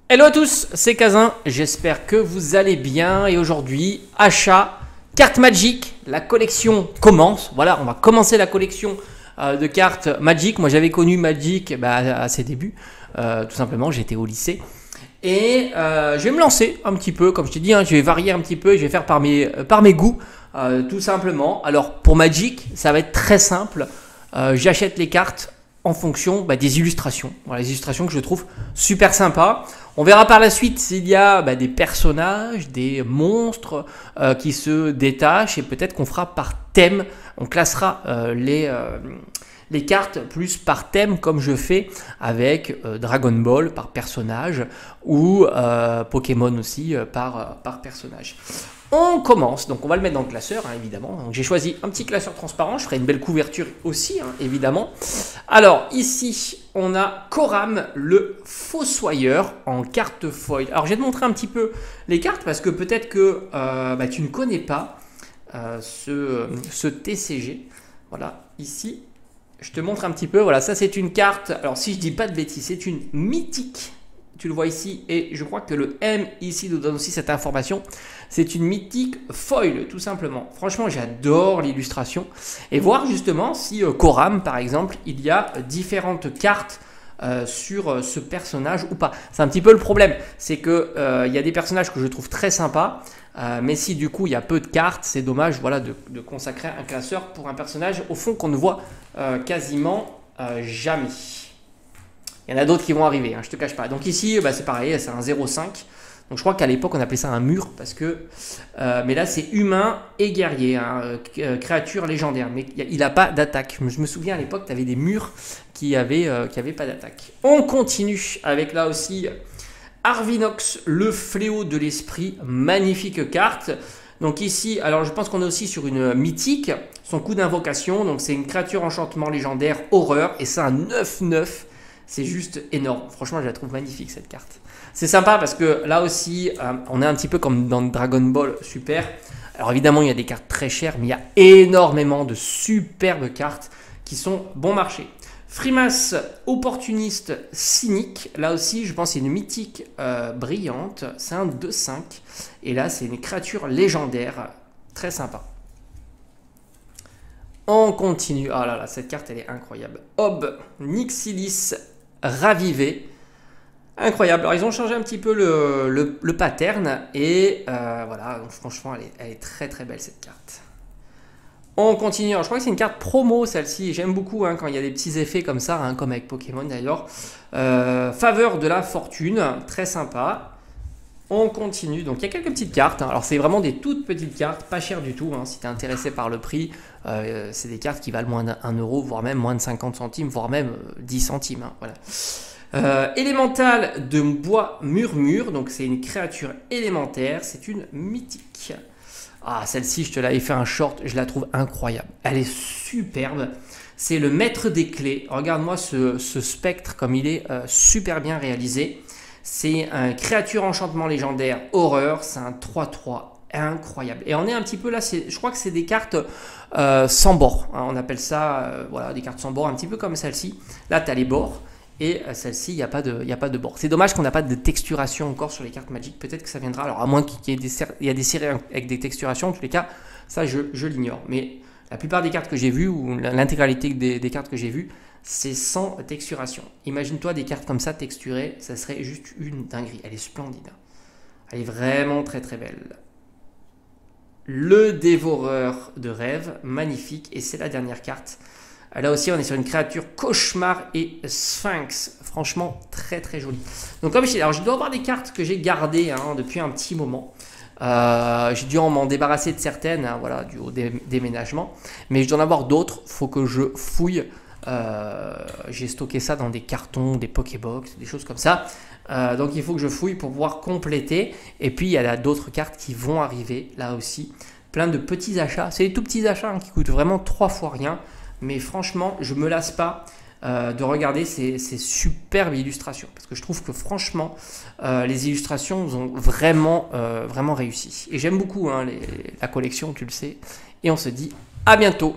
Hello à tous, c'est Kazin, j'espère que vous allez bien et aujourd'hui, achat, carte Magic, la collection commence. Voilà, on va commencer la collection de cartes Magic. Moi j'avais connu Magic à ses débuts, tout simplement, j'étais au lycée. Et je vais me lancer un petit peu, comme je t'ai dit, je vais varier un petit peu, je vais faire par mes goûts, tout simplement. Alors pour Magic, ça va être très simple, j'achète les cartes en fonction des illustrations. Voilà, les illustrations que je trouve super sympas. On verra par la suite s'il y a des personnages, des monstres qui se détachent et peut-être qu'on fera par thème. On classera les cartes plus par thème comme je fais avec Dragon Ball par personnage ou Pokémon aussi par personnage. On commence, donc on va le mettre dans le classeur, évidemment. J'ai choisi un petit classeur transparent, je ferai une belle couverture aussi, évidemment. Alors ici, on a Coram, le Fossoyeur en carte foil. Alors je vais te montrer un petit peu les cartes parce que peut-être que tu ne connais pas ce TCG. Voilà, ici, je te montre un petit peu. Voilà, ça c'est une carte, alors si je dis pas de bêtises, c'est une mythique. Tu le vois ici et je crois que le M ici nous donne aussi cette information. C'est une mythique foil tout simplement. Franchement j'adore l'illustration et voir justement si Coram par exemple il y a différentes cartes sur ce personnage ou pas. C'est un petit peu le problème, c'est que il y a des personnages que je trouve très sympas, mais si du coup il y a peu de cartes, c'est dommage voilà, de consacrer un classeur pour un personnage au fond qu'on ne voit quasiment jamais. Il y en a d'autres qui vont arriver, je te cache pas. Donc ici, c'est pareil, c'est un 0,5. Donc je crois qu'à l'époque, on appelait ça un mur parce que... mais là, c'est humain et guerrier, créature légendaire. Mais il n'a pas d'attaque. Je me souviens à l'époque, tu avais des murs qui avaient pas d'attaque. On continue avec là aussi Arvinox, le fléau de l'esprit. Magnifique carte. Donc ici, alors je pense qu'on est aussi sur une mythique. Son coup d'invocation, donc c'est une créature enchantement légendaire, horreur. Et c'est un 9-9. C'est juste énorme. Franchement, je la trouve magnifique cette carte. C'est sympa parce que là aussi, on est un petit peu comme dans Dragon Ball Super. Alors évidemment, il y a des cartes très chères, mais il y a énormément de superbes cartes qui sont bon marché. Frimas, opportuniste cynique. Là aussi, je pense que c'est une mythique brillante. C'est un 2-5. Et là, c'est une créature légendaire. Très sympa. On continue. Ah là là, cette carte, elle est incroyable. Ob, Nixilis, Ravivé. Incroyable. Alors, ils ont changé un petit peu le pattern. Et voilà, donc, franchement, elle est très très belle cette carte. On continue. Alors, je crois que c'est une carte promo celle-ci. J'aime beaucoup quand il y a des petits effets comme ça, comme avec Pokémon d'ailleurs. Faveur de la fortune. Très sympa. On continue, donc il y a quelques petites cartes, alors c'est vraiment des toutes petites cartes, pas chères du tout, si tu es intéressé par le prix, c'est des cartes qui valent moins d'1 euro, voire même moins de 50 centimes, voire même 10 centimes, voilà. Élémental de bois murmure, donc c'est une créature élémentaire, c'est une mythique. Ah, celle-ci, je te l'avais fait un short, je la trouve incroyable, elle est superbe. C'est le maître des clés, regarde-moi ce spectre comme il est super bien réalisé. C'est un créature enchantement légendaire horreur, c'est un 3-3 incroyable. Et on est un petit peu là, je crois que c'est des cartes sans bord. On appelle ça voilà, des cartes sans bord, un petit peu comme celle-ci. Là, tu as les bords et celle-ci, il n'y a pas de bord. C'est dommage qu'on n'a pas de texturation encore sur les cartes Magic. Peut-être que ça viendra. Alors, à moins qu'il y ait des séries avec des texturations, en tous les cas, ça, je l'ignore. Mais la plupart des cartes que j'ai vues, ou l'intégralité des cartes que j'ai vues, c'est sans texturation. Imagine-toi des cartes comme ça texturées, ça serait juste une dinguerie. Elle est splendide. Elle est vraiment très très belle. Le dévoreur de rêves, magnifique. Et c'est la dernière carte. Là aussi, on est sur une créature cauchemar et sphinx. Franchement, très très jolie. Donc comme je dis, alors je dois avoir des cartes que j'ai gardées depuis un petit moment. J'ai dû m'en débarrasser de certaines, voilà, dû au déménagement. Mais je dois en avoir d'autres. Il faut que je fouille. J'ai stocké ça dans des cartons, des Pokébox, des choses comme ça. Donc il faut que je fouille pour pouvoir compléter. Et puis il y a d'autres cartes qui vont arriver là aussi. Plein de petits achats. C'est des tout petits achats qui coûtent vraiment 3 fois rien. Mais franchement, je ne me lasse pas de regarder ces superbes illustrations. Parce que je trouve que franchement, les illustrations ont vraiment réussi. Et j'aime beaucoup la collection, tu le sais. Et on se dit à bientôt.